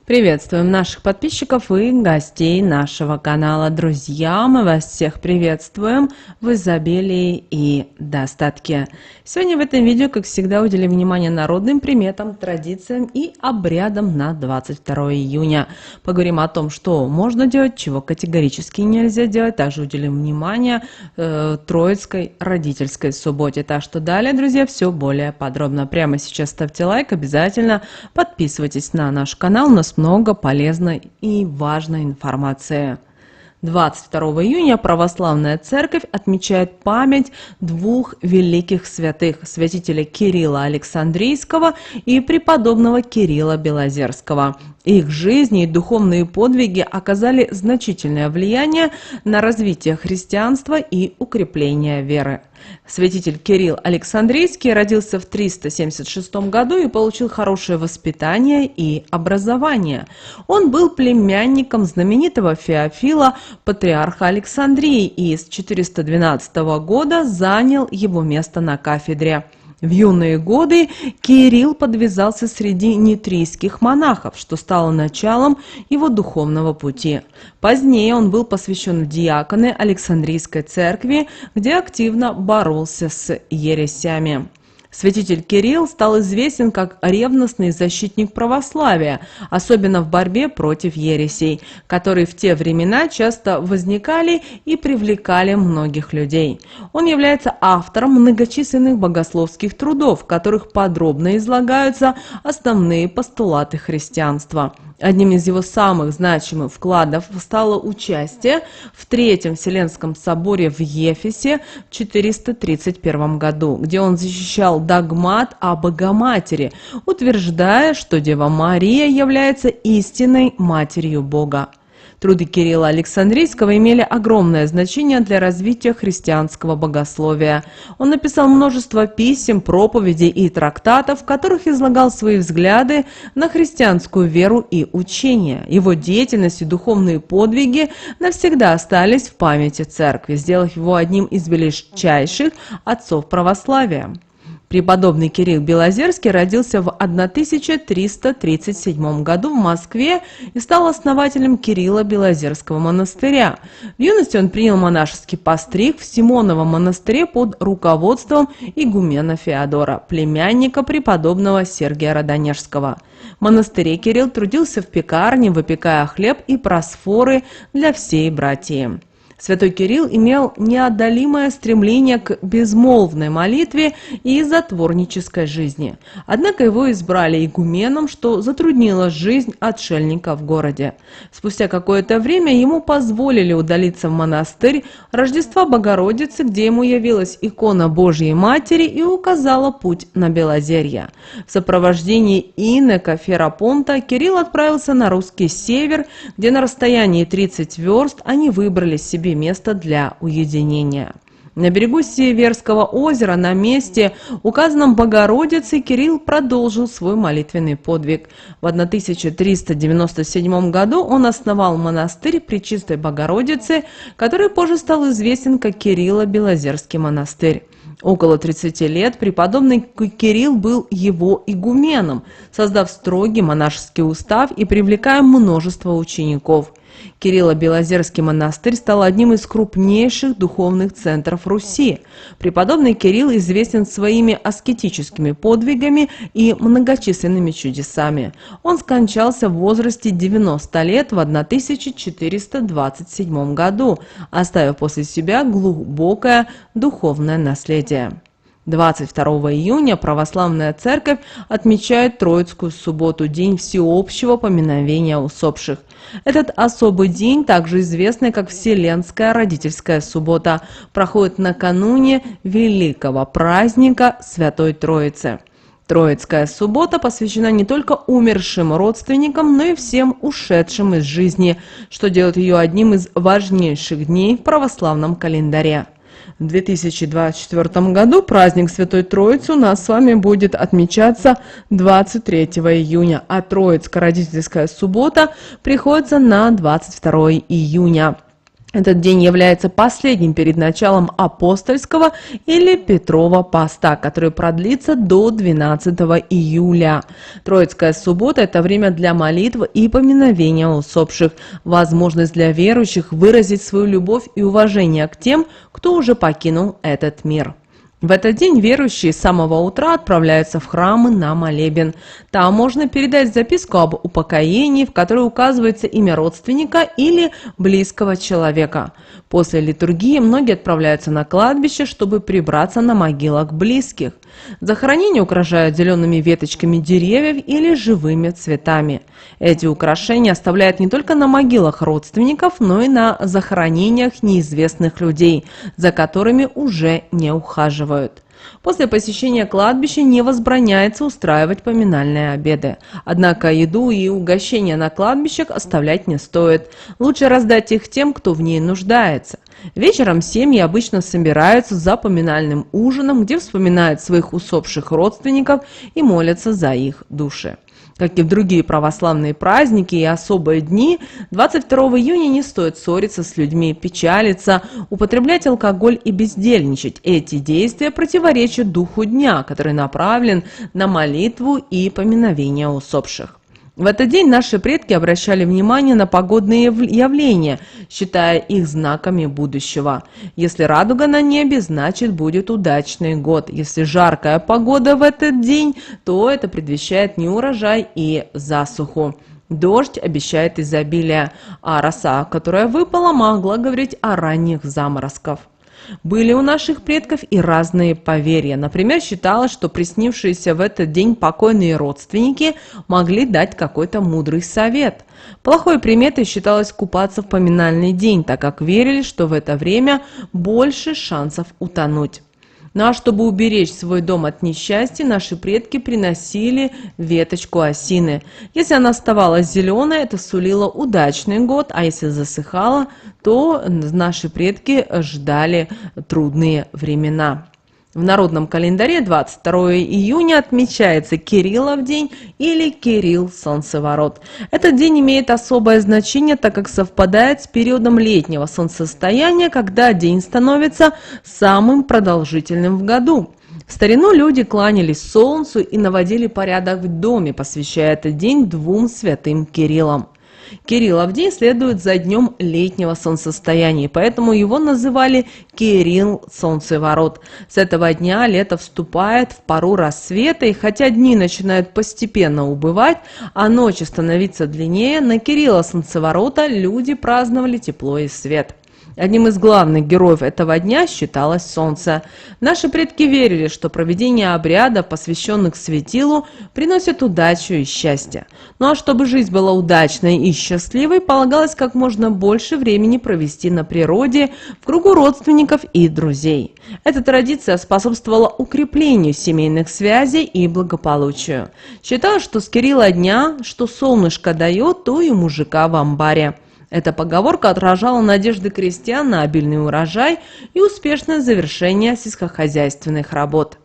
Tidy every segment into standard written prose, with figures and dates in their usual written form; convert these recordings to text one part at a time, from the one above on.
Приветствуем наших подписчиков и гостей нашего канала. Друзья, мы вас всех приветствуем в изобилии и достатке. Сегодня в этом видео, как всегда, уделим внимание народным приметам, традициям и обрядам на 22 июня. Поговорим о том, что можно делать, чего категорически нельзя делать. Также уделим внимание Троицкой родительской субботе. Так что далее, друзья, все более подробно. Прямо сейчас ставьте лайк, обязательно подписывайтесь на наш канал. У нас много полезной и важной информации. 22 июня Православная Церковь отмечает память двух великих святых – святителя Кирилла Александрийского и преподобного Кирилла Белозерского. Их жизни и духовные подвиги оказали значительное влияние на развитие христианства и укрепление веры. Святитель Кирилл Александрийский родился в 376 году и получил хорошее воспитание и образование. Он был племянником знаменитого Феофила, патриарха Александрии, и с 412 года занял его место на кафедре. В юные годы Кирилл подвязался среди нитрийских монахов, что стало началом его духовного пути. Позднее он был посвящен в диаконы Александрийской церкви, где активно боролся с ересями. Святитель Кирилл стал известен как ревностный защитник православия, особенно в борьбе против ересей, которые в те времена часто возникали и привлекали многих людей. Он является автором многочисленных богословских трудов, в которых подробно излагаются основные постулаты христианства. Одним из его самых значимых вкладов стало участие в Третьем Вселенском соборе в Ефесе в 431 году, где он защищал догмат о Богоматери, утверждая, что Дева Мария является истинной Матерью Бога. Труды Кирилла Александрийского имели огромное значение для развития христианского богословия. Он написал множество писем, проповедей и трактатов, в которых излагал свои взгляды на христианскую веру и учение. Его деятельность и духовные подвиги навсегда остались в памяти церкви, сделав его одним из величайших отцов православия. Преподобный Кирилл Белозерский родился в 1337 году в Москве и стал основателем Кирилла Белозерского монастыря. В юности он принял монашеский постриг в Симоновом монастыре под руководством игумена Феодора, племянника преподобного Сергия Родонежского. В монастыре Кирилл трудился в пекарне, выпекая хлеб и просфоры для всей братьи. Святой Кирилл имел неодолимое стремление к безмолвной молитве и затворнической жизни. Однако его избрали игуменом, что затруднило жизнь отшельника в городе. Спустя какое-то время ему позволили удалиться в монастырь Рождества Богородицы, где ему явилась икона Божьей Матери и указала путь на Белозерье. В сопровождении инока Ферапонта Кирилл отправился на русский север, где на расстоянии 30 верст они выбрали себе место для уединения. На берегу Северского озера, на месте, указанном Богородицей, Кирилл продолжил свой молитвенный подвиг. В 1397 году он основал монастырь Пречистой Богородицы, который позже стал известен как Кирилло-Белозерский монастырь. Около 30 лет преподобный Кирилл был его игуменом, создав строгий монашеский устав и привлекая множество учеников. Кирилло-Белозерский монастырь стал одним из крупнейших духовных центров Руси. Преподобный Кирилл известен своими аскетическими подвигами и многочисленными чудесами. Он скончался в возрасте 90 лет в 1427 году, оставив после себя глубокое духовное наследие. 22 июня Православная Церковь отмечает Троицкую субботу, день всеобщего поминовения усопших. Этот особый день, также известный как Вселенская родительская суббота, проходит накануне великого праздника Святой Троицы. Троицкая суббота посвящена не только умершим родственникам, но и всем ушедшим из жизни, что делает ее одним из важнейших дней в православном календаре. В 2024 году праздник Святой Троицы у нас с вами будет отмечаться 23 июня, а Троицкая родительская суббота приходится на 22 июня. Этот день является последним перед началом апостольского или Петрова поста, который продлится до 12 июля. Троицкая суббота – это время для молитв и поминовения усопших, возможность для верующих выразить свою любовь и уважение к тем, кто уже покинул этот мир. В этот день верующие с самого утра отправляются в храмы на молебен. Там можно передать записку об упокоении, в которой указывается имя родственника или близкого человека. После литургии многие отправляются на кладбище, чтобы прибраться на могилах близких. Захоронения украшают зелеными веточками деревьев или живыми цветами. Эти украшения оставляют не только на могилах родственников, но и на захоронениях неизвестных людей, за которыми уже не ухаживают. После посещения кладбища не возбраняется устраивать поминальные обеды. Однако еду и угощения на кладбищах оставлять не стоит. Лучше раздать их тем, кто в ней нуждается. Вечером семьи обычно собираются за поминальным ужином, где вспоминают своих усопших родственников и молятся за их души. Как и в другие православные праздники и особые дни, 22 июня не стоит ссориться с людьми, печалиться, употреблять алкоголь и бездельничать. Эти действия противоречат духу дня, который направлен на молитву и поминовение усопших. В этот день наши предки обращали внимание на погодные явления, считая их знаками будущего. Если радуга на небе, значит будет удачный год. Если жаркая погода в этот день, то это предвещает неурожай и засуху. Дождь обещает изобилие, а роса, которая выпала, могла говорить о ранних заморозках. Были у наших предков и разные поверья. Например, считалось, что приснившиеся в этот день покойные родственники могли дать какой-то мудрый совет. Плохой приметой считалось купаться в поминальный день, так как верили, что в это время больше шансов утонуть. Ну а чтобы уберечь свой дом от несчастья, наши предки приносили веточку осины. Если она оставалась зеленой, это сулило удачный год, а если засыхала, то наши предки ждали трудные времена. В народном календаре 22 июня отмечается Кириллов день или Кирилл Солнцеворот. Этот день имеет особое значение, так как совпадает с периодом летнего солнцестояния, когда день становится самым продолжительным в году. В старину люди кланялись солнцу и наводили порядок в доме, посвящая этот день двум святым Кириллам. Кириллов день следует за днем летнего солнцестояния, поэтому его называли Кирилл Солнцеворот. С этого дня лето вступает в пору рассвета, и хотя дни начинают постепенно убывать, а ночи становиться длиннее, на Кирилла Солнцеворота люди праздновали тепло и свет. Одним из главных героев этого дня считалось солнце. Наши предки верили, что проведение обрядов, посвященных светилу, приносит удачу и счастье. Ну а чтобы жизнь была удачной и счастливой, полагалось как можно больше времени провести на природе, в кругу родственников и друзей. Эта традиция способствовала укреплению семейных связей и благополучию. Считалось, что с Кирилла дня, что солнышко дает, то и мужика в амбаре. Эта поговорка отражала надежды крестьян на обильный урожай и успешное завершение сельскохозяйственных работ.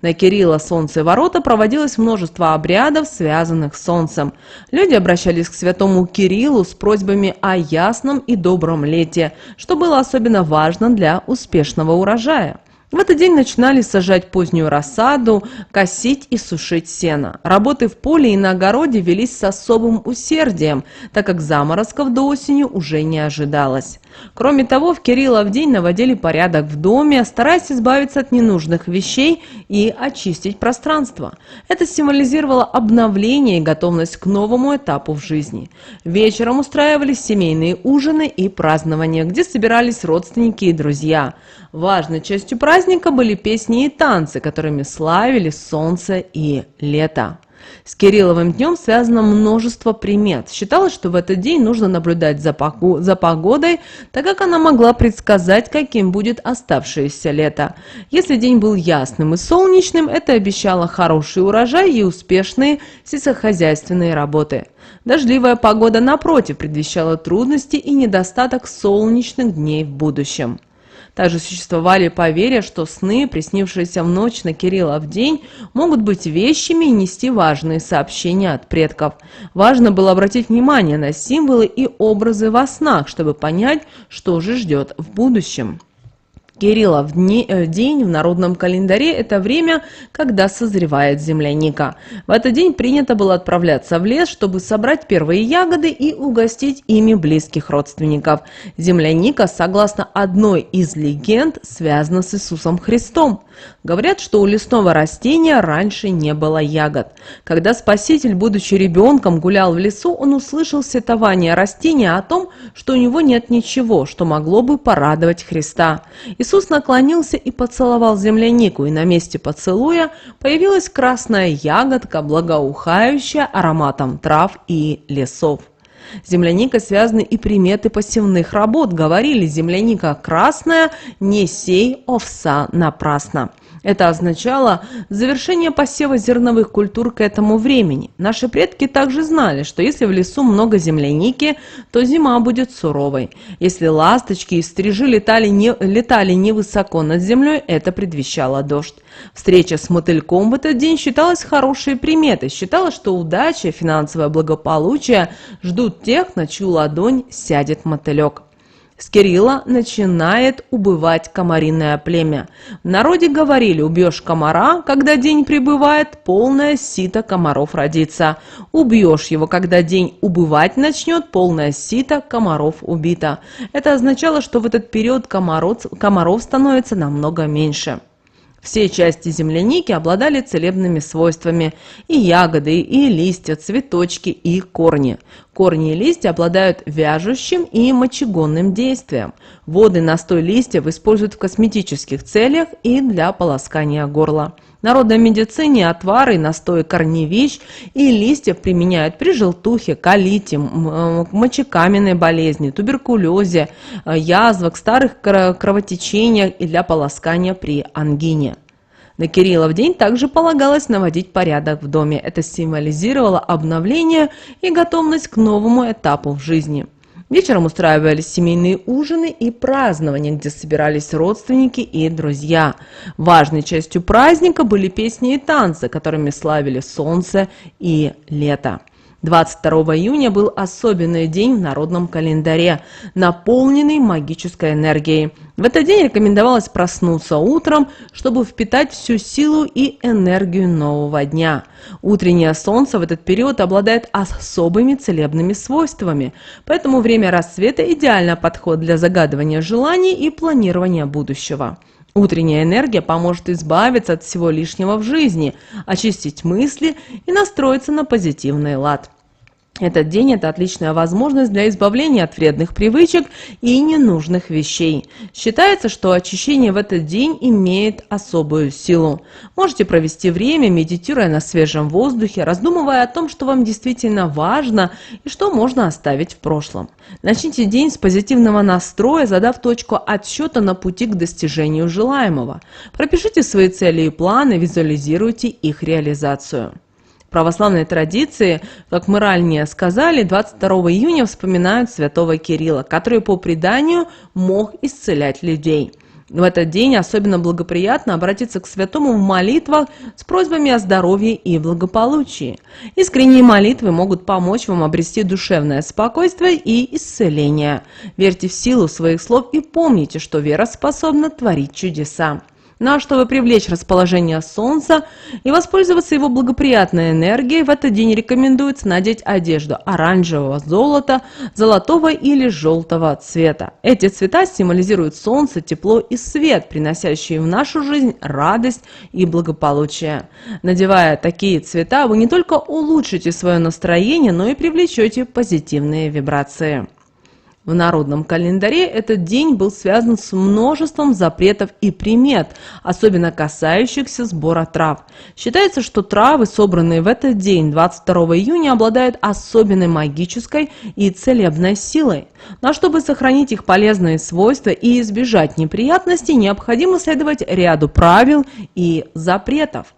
На Кирилла Солнцеворота проводилось множество обрядов, связанных с солнцем. Люди обращались к святому Кириллу с просьбами о ясном и добром лете, что было особенно важно для успешного урожая. В этот день начинали сажать позднюю рассаду, косить и сушить сено. Работы в поле и на огороде велись с особым усердием, так как заморозков до осени уже не ожидалось. Кроме того, в Кириллов день наводили порядок в доме, стараясь избавиться от ненужных вещей и очистить пространство. Это символизировало обновление и готовность к новому этапу в жизни. Вечером устраивались семейные ужины и празднования, где собирались родственники и друзья. Важной частью праздника были песни и танцы, которыми славили солнце и лето. С Кирилловым днем связано множество примет. Считалось, что в этот день нужно наблюдать за погодой, так как она могла предсказать, каким будет оставшееся лето. Если день был ясным и солнечным, это обещало хороший урожай и успешные сельскохозяйственные работы. Дождливая погода, напротив, предвещала трудности и недостаток солнечных дней в будущем. Также существовали поверья, что сны, приснившиеся в ночь на Кириллов день, могут быть вещими и нести важные сообщения от предков. Важно было обратить внимание на символы и образы во снах, чтобы понять, что же ждет в будущем. Кириллов день в народном календаре – это время, когда созревает земляника. В этот день принято было отправляться в лес, чтобы собрать первые ягоды и угостить ими близких родственников. Земляника, согласно одной из легенд, связана с Иисусом Христом. Говорят, что у лесного растения раньше не было ягод. Когда Спаситель, будучи ребенком, гулял в лесу, он услышал сетование растения о том, что у него нет ничего, что могло бы порадовать Христа. Иисус наклонился и поцеловал землянику, и на месте поцелуя появилась красная ягодка, благоухающая ароматом трав и лесов. С земляникой связаны и приметы посевных работ. Говорили: земляника красная, не сей овса напрасно. Это означало завершение посева зерновых культур к этому времени. Наши предки также знали, что если в лесу много земляники, то зима будет суровой. Если ласточки и стрижи летали невысоко над землей, это предвещало дождь. Встреча с мотыльком в этот день считалась хорошей приметой. Считалось, что удача и финансовое благополучие ждут тех, на чью ладонь сядет мотылек. С Кирилла начинает убывать комариное племя. В народе говорили: убьешь комара, когда день прибывает, полное сито комаров родится. Убьешь его, когда день убывать начнет, полное сито комаров убито. Это означало, что в этот период комаров становится намного меньше. Все части земляники обладали целебными свойствами: и ягоды, и листья, цветочки, и корни. Корни и листья обладают вяжущим и мочегонным действием. Воды, настой листьев используют в косметических целях и для полоскания горла. В народной медицине отвары и настои корневищ и листьев применяют при желтухе, колите, мочекаменной болезни, туберкулезе, язвах, старых кровотечениях и для полоскания при ангине. На Кириллов день также полагалось наводить порядок в доме. Это символизировало обновление и готовность к новому этапу в жизни. Вечером устраивались семейные ужины и празднования, где собирались родственники и друзья. Важной частью праздника были песни и танцы, которыми славили солнце и лето. 22 июня был особенный день в народном календаре, наполненный магической энергией. В этот день рекомендовалось проснуться утром, чтобы впитать всю силу и энергию нового дня. Утреннее солнце в этот период обладает особыми целебными свойствами, поэтому время рассвета идеально подходит для загадывания желаний и планирования будущего. Утренняя энергия поможет избавиться от всего лишнего в жизни, очистить мысли и настроиться на позитивный лад. Этот день – это отличная возможность для избавления от вредных привычек и ненужных вещей. Считается, что очищение в этот день имеет особую силу. Можете провести время, медитируя на свежем воздухе, раздумывая о том, что вам действительно важно и что можно оставить в прошлом. Начните день с позитивного настроя, задав точку отсчета на пути к достижению желаемого. Пропишите свои цели и планы, визуализируйте их реализацию. В православной традиции, как мы ранее сказали, 22 июня вспоминают святого Кирилла, который по преданию мог исцелять людей. В этот день особенно благоприятно обратиться к святому в молитвах с просьбами о здоровье и благополучии. Искренние молитвы могут помочь вам обрести душевное спокойствие и исцеление. Верьте в силу своих слов и помните, что вера способна творить чудеса. Ну а чтобы привлечь расположение солнца и воспользоваться его благоприятной энергией, в этот день рекомендуется надеть одежду оранжевого, золотого или желтого цвета. Эти цвета символизируют солнце, тепло и свет, приносящие в нашу жизнь радость и благополучие. Надевая такие цвета, вы не только улучшите свое настроение, но и привлечете позитивные вибрации. В народном календаре этот день был связан с множеством запретов и примет, особенно касающихся сбора трав. Считается, что травы, собранные в этот день, 22 июня, обладают особенной магической и целебной силой. Но чтобы сохранить их полезные свойства и избежать неприятностей, необходимо следовать ряду правил и запретов.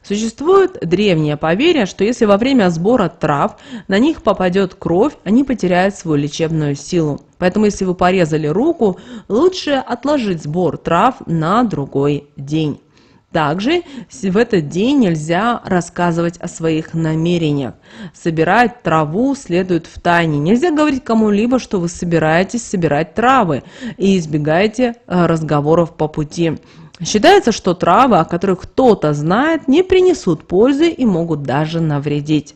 Существует древнее поверье, что если во время сбора трав на них попадет кровь, они потеряют свою лечебную силу. Поэтому, если вы порезали руку, лучше отложить сбор трав на другой день. Также в этот день нельзя рассказывать о своих намерениях. Собирать траву следует в тайне. Нельзя говорить кому-либо, что вы собираетесь собирать травы, и избегайте разговоров по пути. Считается, что травы, о которых кто-то знает, не принесут пользы и могут даже навредить.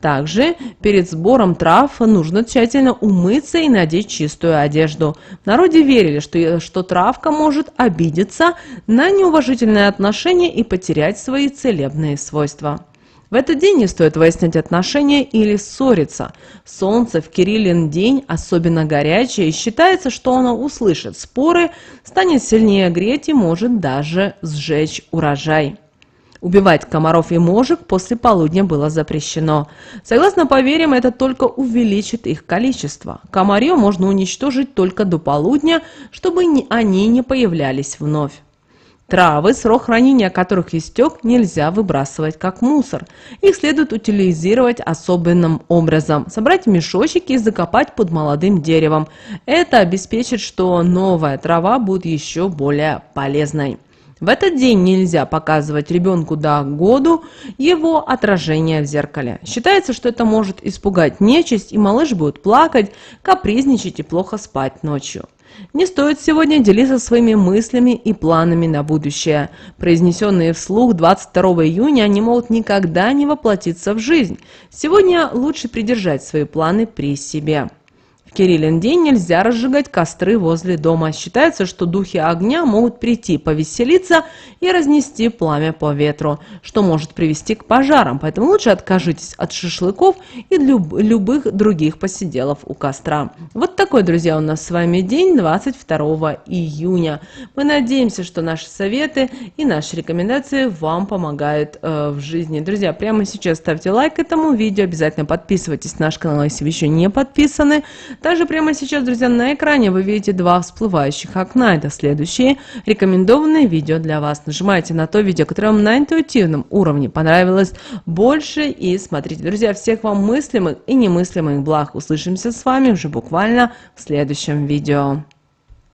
Также перед сбором трав нужно тщательно умыться и надеть чистую одежду. В народе верили, что травка может обидеться на неуважительное отношение и потерять свои целебные свойства. В этот день не стоит выяснять отношения или ссориться. Солнце в Кириллин день особенно горячее, и считается, что оно услышит споры, станет сильнее греть и может даже сжечь урожай. Убивать комаров и мошек после полудня было запрещено. Согласно поверьям, это только увеличит их количество. Комарье можно уничтожить только до полудня, чтобы они не появлялись вновь. Травы, срок хранения которых истек, нельзя выбрасывать как мусор. Их следует утилизировать особенным образом. Собрать в мешочки и закопать под молодым деревом. Это обеспечит, что новая трава будет еще более полезной. В этот день нельзя показывать ребенку до году его отражение в зеркале. Считается, что это может испугать нечисть, и малыш будет плакать, капризничать и плохо спать ночью. Не стоит сегодня делиться своими мыслями и планами на будущее. Произнесенные вслух 22 июня они могут никогда не воплотиться в жизнь. Сегодня лучше придержать свои планы при себе. В Кириллин день нельзя разжигать костры возле дома. Считается, что духи огня могут прийти повеселиться и разнести пламя по ветру, что может привести к пожарам. Поэтому лучше откажитесь от шашлыков и любых других посиделов у костра. Вот такой, друзья, у нас с вами день 22 июня. Мы надеемся, что наши советы и наши рекомендации вам помогают в жизни. Друзья, прямо сейчас ставьте лайк этому видео, обязательно подписывайтесь на наш канал, если вы еще не подписаны. Также прямо сейчас, друзья, на экране вы видите два всплывающих окна. Это следующие рекомендованные видео для вас. Нажимайте на то видео, которое вам на интуитивном уровне понравилось больше, и смотрите. Друзья, всех вам мыслимых и немыслимых благ. Услышимся с вами уже буквально в следующем видео.